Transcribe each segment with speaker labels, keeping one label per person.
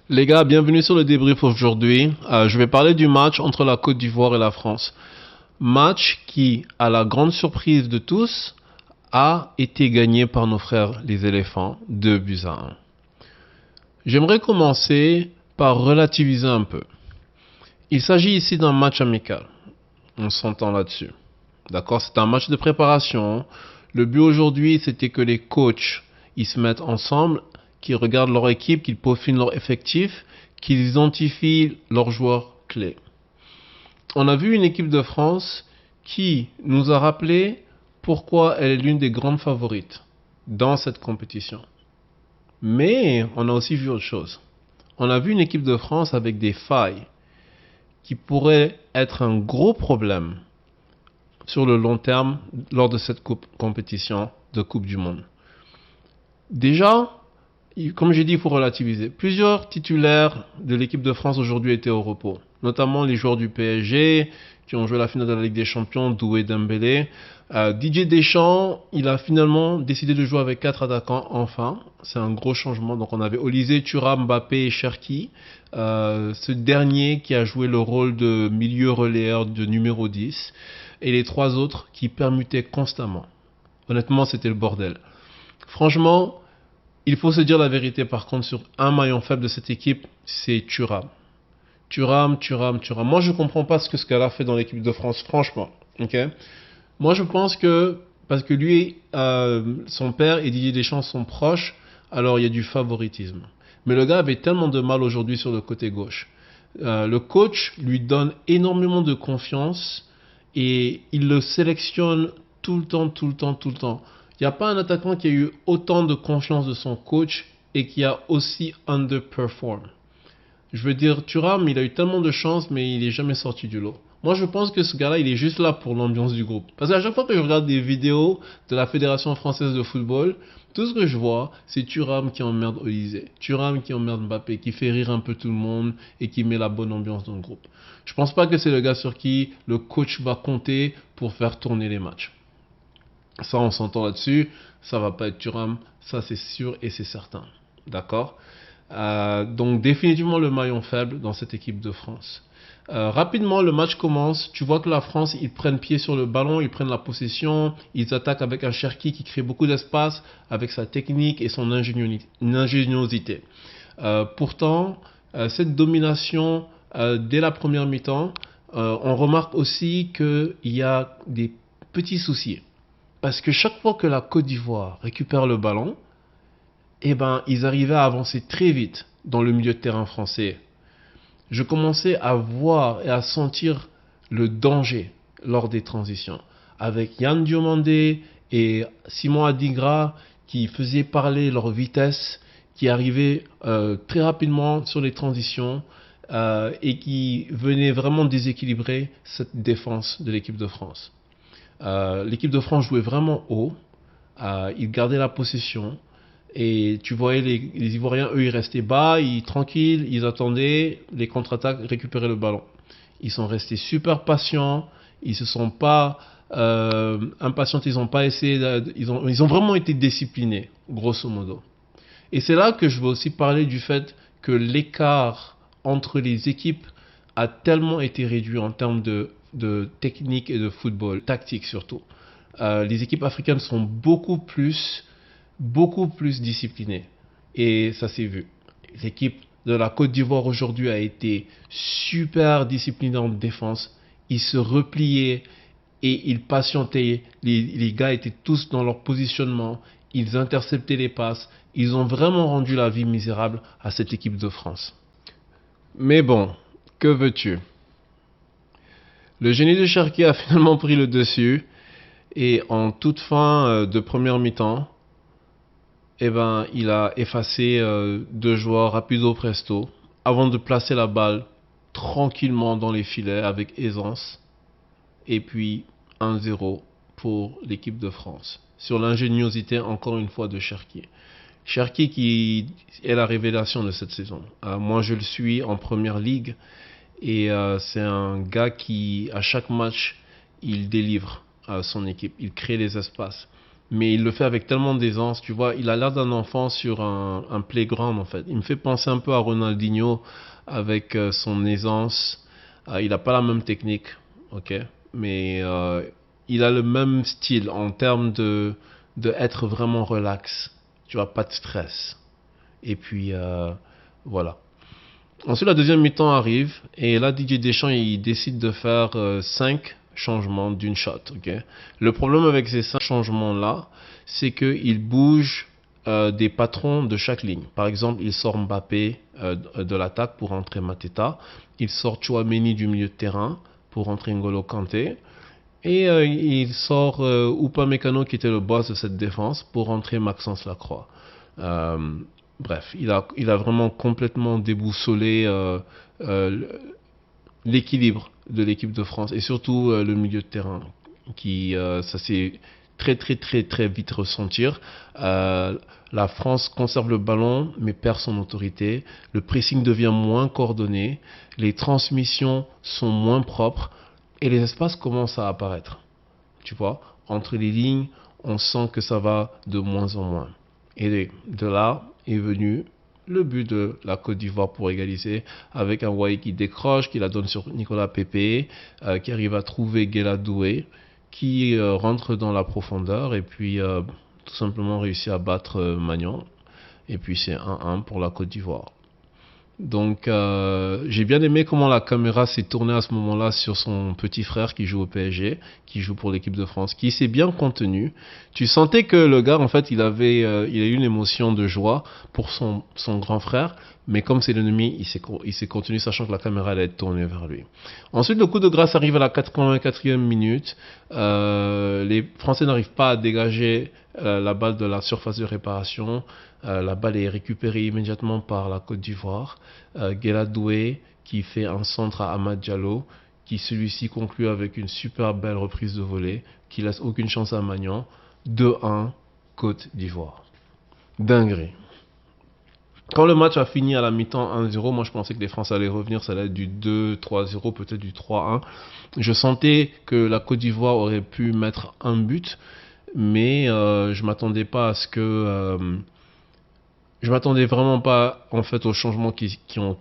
Speaker 1: Les gars, bienvenue sur le débrief aujourd'hui. Je vais parler du match entre la Côte d'Ivoire et la France. Match qui, à la grande surprise de tous, a été gagné par nos frères les éléphants, 2 buts à 1. J'aimerais commencer par relativiser un peu. Il s'agit ici d'un match amical. On s'entend là-dessus. D'accord, c'est un match de préparation. Le but aujourd'hui, c'était que les coachs, ils se mettent ensemble, qu'ils regardent leur équipe, qu'ils peaufinent leur effectif, qu'ils identifient leurs joueurs clés. On a vu une équipe de France qui nous a rappelé pourquoi elle est l'une des grandes favorites dans cette compétition. Mais on a aussi vu autre chose. On a vu une équipe de France avec des failles qui pourraient être un gros problème sur le long terme lors de cette compétition de Coupe du Monde. Déjà, comme j'ai dit, il faut relativiser. Plusieurs titulaires de l'équipe de France aujourd'hui étaient au repos, notamment les joueurs du PSG qui ont joué la finale de la Ligue des Champions, Doué, Dembélé. Didier Deschamps, il a finalement décidé de jouer avec 4 attaquants enfin. C'est un gros changement. Donc on avait Olysée, Thuram, Mbappé et Cherki. Ce dernier qui a joué le rôle de milieu relayeur de numéro 10. Et les 3 autres qui permutaient constamment. Honnêtement, c'était le bordel. Franchement, il faut se dire la vérité par contre sur un maillon faible de cette équipe, c'est Thuram. Thuram. Moi, je comprends pas ce qu'elle a fait dans l'équipe de France, franchement. Ok. Moi, je pense que parce que lui, son père et Didier Deschamps sont proches, alors il y a du favoritisme. Mais le gars avait tellement de mal aujourd'hui sur le côté gauche. Le coach lui donne énormément de confiance et il le sélectionne tout le temps. Il n'y a pas un attaquant qui a eu autant de confiance de son coach et qui a aussi underperform. Je veux dire, Thuram, il a eu tellement de chance, mais il est jamais sorti du lot. Moi, je pense que ce gars-là, il est juste là pour l'ambiance du groupe. Parce qu'à chaque fois que je regarde des vidéos de la Fédération française de football, tout ce que je vois, c'est Thuram qui emmerde Olysée, Thuram qui emmerde Mbappé, qui fait rire un peu tout le monde et qui met la bonne ambiance dans le groupe. Je pense pas que c'est le gars sur qui le coach va compter pour faire tourner les matchs. Ça, on s'entend là-dessus. Ça va pas être Thuram, ça c'est sûr et c'est certain. D'accord. Donc définitivement le maillon faible dans cette équipe de France. Rapidement, le match commence. Tu vois que la France, ils prennent pied sur le ballon, ils prennent la possession, ils attaquent avec un Cherki qui crée beaucoup d'espace avec sa technique et son ingéniosité. Pourtant, cette domination dès la première mi-temps, on remarque aussi qu'il y a des petits soucis. Parce que chaque fois que la Côte d'Ivoire récupère le ballon, eh ben, ils arrivaient à avancer très vite dans le milieu de terrain français. Je commençais à voir et à sentir le danger lors des transitions. Avec Yann Diomandé et Simon Adigra qui faisaient parler leur vitesse, qui arrivaient très rapidement sur les transitions et qui venaient vraiment déséquilibrer cette défense de l'équipe de France. L'équipe de France jouait vraiment haut, ils gardaient la possession. Et tu voyais les Ivoiriens, eux, ils restaient bas, tranquilles, ils attendaient les contre-attaques, récupérer le ballon. Ils sont restés super patients, ils se sont pas impatientés, ils ont pas essayé, ils ont vraiment été disciplinés, grosso modo. Et c'est là que je veux aussi parler du fait que l'écart entre les équipes a tellement été réduit en termes de technique et de football, tactique surtout. Les équipes africaines sont beaucoup plus discipliné. Et ça s'est vu. L'équipe de la Côte d'Ivoire aujourd'hui a été super disciplinée en défense. Ils se repliaient et ils patientaient. Les gars étaient tous dans leur positionnement. Ils interceptaient les passes. Ils ont vraiment rendu la vie misérable à cette équipe de France. Mais bon, que veux-tu? Le génie de Cherki a finalement pris le dessus. Et en toute fin de première mi-temps, eh ben, il a effacé 2 joueurs rapido presto avant de placer la balle tranquillement dans les filets avec aisance. Et puis 1-0 pour l'équipe de France. Sur l'ingéniosité encore une fois de Cherki. Cherki qui est la révélation de cette saison. Moi je le suis en première ligue et c'est un gars qui à chaque match il délivre à son équipe. Il crée les espaces. mais il le fait avec tellement d'aisance, tu vois. Il a l'air d'un enfant sur un playground, en fait. Il me fait penser un peu à Ronaldinho avec son aisance. Il n'a pas la même technique, ok, mais il a le même style en termes de être vraiment relax. Tu vois, pas de stress. Et puis, voilà. Ensuite, la deuxième mi-temps arrive et là, Didier Deschamps, il décide de faire 5 changements d'une shot. Okay. Le problème avec ces 5 changements-là, c'est qu'il bouge des patrons de chaque ligne. Par exemple, il sort Mbappé de l'attaque pour entrer Mateta. Il sort Chouameni du milieu de terrain pour entrer N'Golo Kanté. Et il sort Upamecano, qui était le boss de cette défense, pour entrer Maxence Lacroix. Euh, Bref, il a vraiment complètement déboussolé euh, l'équilibre de l'équipe de France et surtout le milieu de terrain qui ça s'est très vite ressentir. La France conserve le ballon mais perd son autorité. Le pressing devient moins coordonné, les transmissions sont moins propres et les espaces commencent à apparaître. Tu vois, entre les lignes, on sent que ça va de moins en moins. Et de là est venu le but de la Côte d'Ivoire pour égaliser avec un Wai qui décroche, qui la donne sur Nicolas Pepe, qui arrive à trouver Guela Doué, qui rentre dans la profondeur et puis tout simplement réussit à battre Magnan. Et puis c'est 1-1 pour la Côte d'Ivoire. Donc j'ai bien aimé comment la caméra s'est tournée à ce moment-là sur son petit frère qui joue au PSG, qui joue pour l'équipe de France, qui s'est bien contenu. Tu sentais que le gars en fait il a eu une émotion de joie pour son grand frère, mais comme c'est l'ennemi, il s'est contenu sachant que la caméra allait être tournée vers lui. Ensuite le coup de grâce arrive à la 84e minute. Les Français n'arrivent pas à dégager la balle de la surface de réparation. La balle est récupérée immédiatement par la Côte d'Ivoire. Guela Doué qui fait un centre à Amad Diallo, qui celui-ci conclut avec une super belle reprise de volée, qui laisse aucune chance à Magnan. 2-1 Côte d'Ivoire. Dinguerie. Quand le match a fini à la mi-temps 1-0, moi je pensais que les Français allaient revenir, ça allait être du 2-3-0, peut-être du 3-1. Je sentais que la Côte d'Ivoire aurait pu mettre un but, mais je m'attendais pas à ce que je m'attendais vraiment pas en fait aux changements qui ont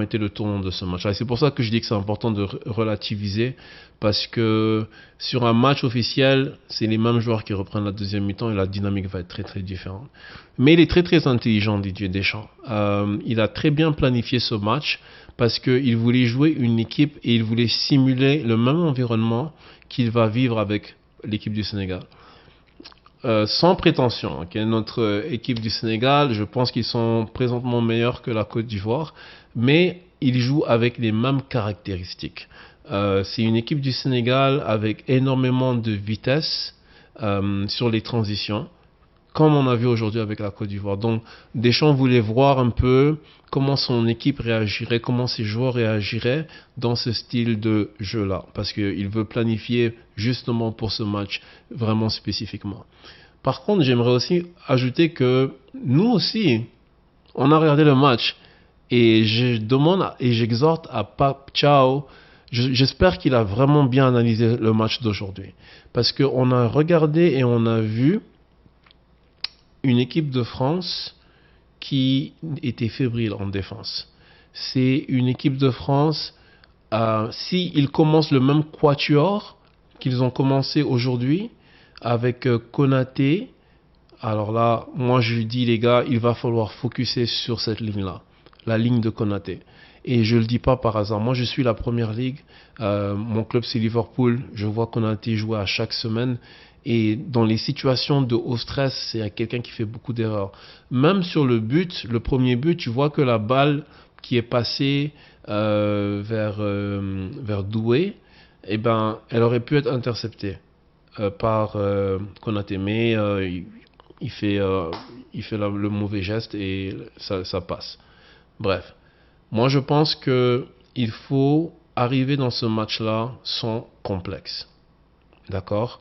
Speaker 1: été le tournant de ce match. Et c'est pour ça que je dis que c'est important de relativiser parce que sur un match officiel, c'est les mêmes joueurs qui reprennent la deuxième mi-temps et la dynamique va être très différente. Mais il est très intelligent, Didier Deschamps. Il a très bien planifié ce match parce qu'il voulait jouer une équipe et il voulait simuler le même environnement qu'il va vivre avec l'équipe du Sénégal. Sans prétention, okay, notre équipe du Sénégal, je pense qu'ils sont présentement meilleurs que la Côte d'Ivoire, mais ils jouent avec les mêmes caractéristiques. C'est une équipe du Sénégal avec énormément de vitesse sur les transitions, comme on a vu aujourd'hui avec la Côte d'Ivoire. Donc Deschamps voulait voir un peu comment son équipe réagirait, comment ses joueurs réagiraient dans ce style de jeu-là, parce qu'il veut planifier justement pour ce match vraiment spécifiquement. Par contre, j'aimerais aussi ajouter que nous aussi, on a regardé le match et je demande et j'exhorte à Pape Thiaw. J'espère qu'il a vraiment bien analysé le match d'aujourd'hui. Parce qu'on a regardé et on a vu une équipe de France qui était fébrile en défense. C'est une équipe de France, s'ils commencent le même quatuor qu'ils ont commencé aujourd'hui, avec Konaté, alors là, moi je dis les gars, il va falloir focuser sur cette ligne-là, la ligne de Konaté. Et je le dis pas par hasard. Moi je suis la première ligue, mon club c'est Liverpool, je vois Konaté jouer à chaque semaine. Et dans les situations de haut stress, c'est quelqu'un qui fait beaucoup d'erreurs. Même sur le but, le premier but, tu vois que la balle qui est passée vers Doué, eh ben, elle aurait pu être interceptée par Konaté, mais il fait le mauvais geste et ça passe. Bref, moi je pense que il faut arriver dans ce match-là sans complexe. D'accord?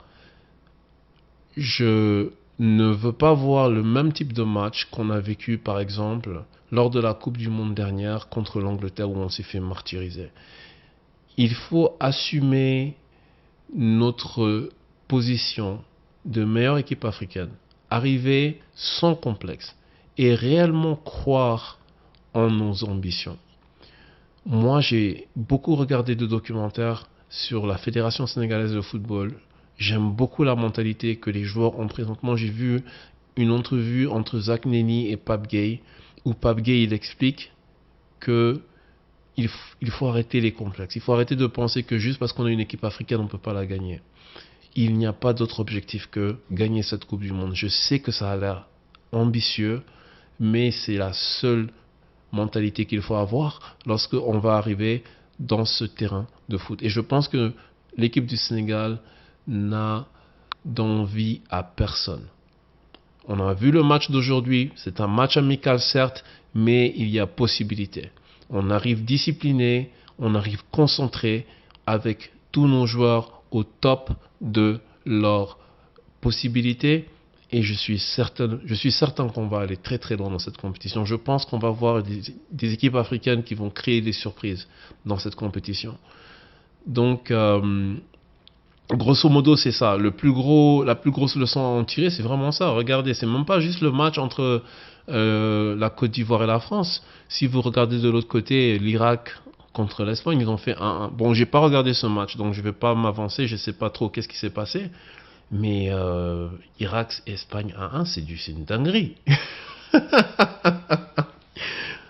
Speaker 1: Je ne veux pas voir le même type de match qu'on a vécu par exemple lors de la Coupe du Monde dernière contre l'Angleterre où on s'est fait martyriser. Il faut assumer notre position de meilleure équipe africaine, arriver sans complexe et réellement croire en nos ambitions. Moi, j'ai beaucoup regardé de documentaires sur la Fédération sénégalaise de football. J'aime beaucoup la mentalité que les joueurs ont présentement. J'ai vu une entrevue entre Zach Neni et Pape Gueye, où Pape Gueye il explique que il faut arrêter les complexes. Il faut arrêter de penser que juste parce qu'on a une équipe africaine, on ne peut pas la gagner. Il n'y a pas d'autre objectif que gagner cette Coupe du Monde. Je sais que ça a l'air ambitieux, mais c'est la seule mentalité qu'il faut avoir lorsqu'on va arriver dans ce terrain de foot. Et je pense que l'équipe du Sénégal n'a d'envie à personne. On a vu le match d'aujourd'hui, c'est un match amical certes, mais il y a possibilité. On arrive discipliné, on arrive concentré avec tous nos joueurs au top de leurs possibilités et je suis certain qu'on va aller très très loin dans cette compétition. Je pense qu'on va voir des équipes africaines qui vont créer des surprises dans cette compétition. Donc, grosso modo, c'est ça. La plus grosse leçon à en tirer, c'est vraiment ça. Regardez, c'est même pas juste le match entre la Côte d'Ivoire et la France. Si vous regardez de l'autre côté, l'Irak contre l'Espagne, ils ont fait 1-1. Bon, j'ai pas regardé ce match, donc je vais pas m'avancer. Je sais pas trop qu'est-ce qui s'est passé. Mais Irak et Espagne 1-1, c'est une dinguerie.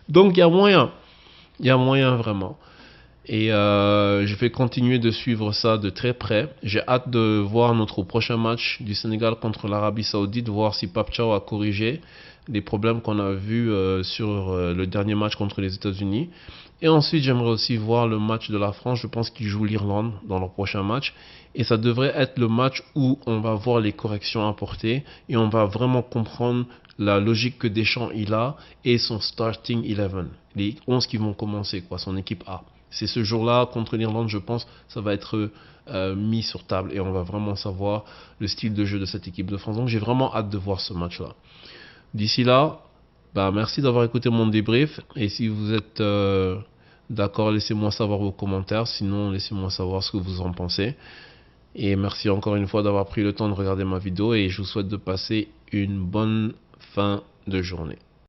Speaker 1: Donc il y a moyen. Il y a moyen vraiment. Et je vais continuer de suivre ça de très près. J'ai hâte de voir notre prochain match du Sénégal contre l'Arabie Saoudite, voir si Pape Thiaw a corrigé les problèmes qu'on a vus sur le dernier match contre les États-Unis. Et ensuite, j'aimerais aussi voir le match de la France. Je pense qu'ils jouent l'Irlande dans leur prochain match. Et ça devrait être le match où on va voir les corrections apportées et on va vraiment comprendre la logique que Deschamps il a et son starting 11. Les 11 qui vont commencer, quoi, son équipe A. C'est ce jour-là, contre l'Irlande, je pense, ça va être mis sur table et on va vraiment savoir le style de jeu de cette équipe de France. Donc j'ai vraiment hâte de voir ce match-là. D'ici là, merci d'avoir écouté mon débrief. Et si vous êtes d'accord, laissez-moi savoir vos commentaires. Sinon, laissez-moi savoir ce que vous en pensez. Et merci encore une fois d'avoir pris le temps de regarder ma vidéo. Et je vous souhaite de passer une bonne fin de journée.